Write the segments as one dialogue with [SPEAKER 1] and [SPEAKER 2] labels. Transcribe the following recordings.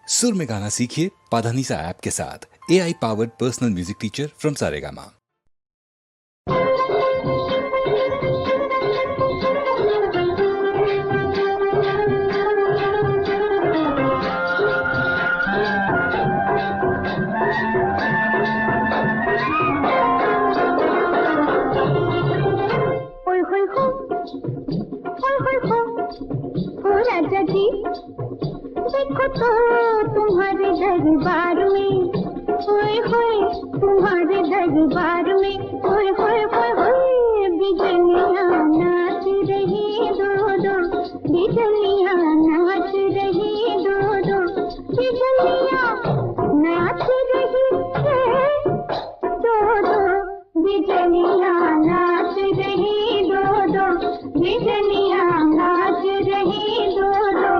[SPEAKER 1] सुर में गाना सीखिए पाधानीसा ऐप के साथ। AI powered personal music teacher from Saregama.
[SPEAKER 2] Raja ji देखो तो तुम्हारे दरबार में, होए होए तुम्हारे दरबार में, होए होए होए होए बिजलियां नाच रही दो दो, बिजलियां नाच रही दो दो, बिजलियां नाच रही है दो दो, बिजलियां नाच रही दो दो, बिजलियां नाच रही दो दो।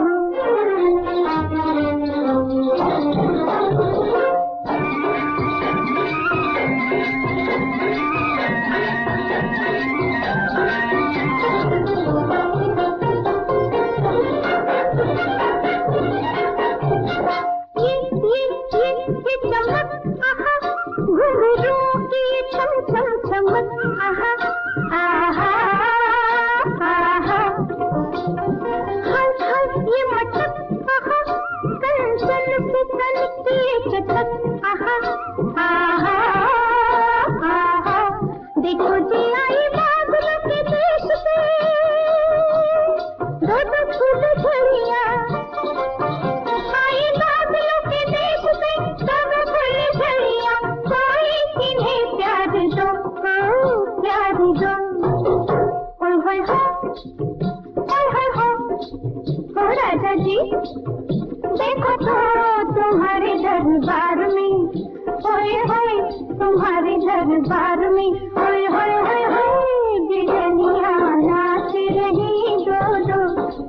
[SPEAKER 2] देखो जी आई बादलों के देश से, दो दो फूल झड़ियां आई बादलों के देश से, दो दो फूल झड़ियां, कोई इन्हें प्यार दो, प्यार दो। ओए होए हो राजा जी देखो तो तुम्हारे दरबार में, होए होए तुम्हारे दरबार में, होए होए होए होए बिजलियां नाच रही दो दो,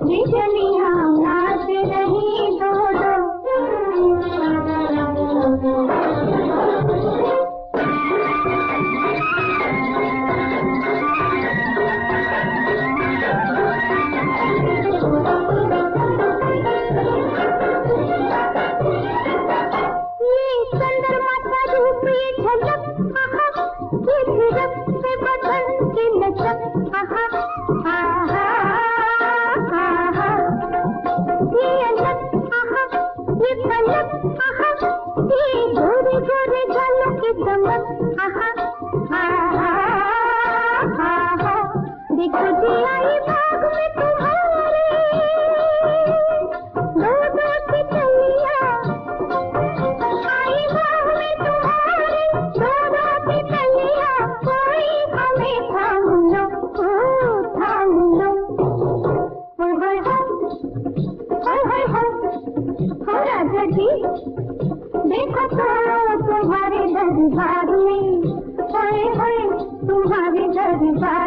[SPEAKER 2] बिजलियां नाच रही दो दो। देखो जी आई बाग में तुम्हारे दो दो तितलियां, आई बाग में तुम्हारे दो दो तितलियां, कोई हमें थाम लो, थाम लो। होए हो राजा जी देखो तो तुम्हारे दरबार में, होए होए तुम्हारे दरबार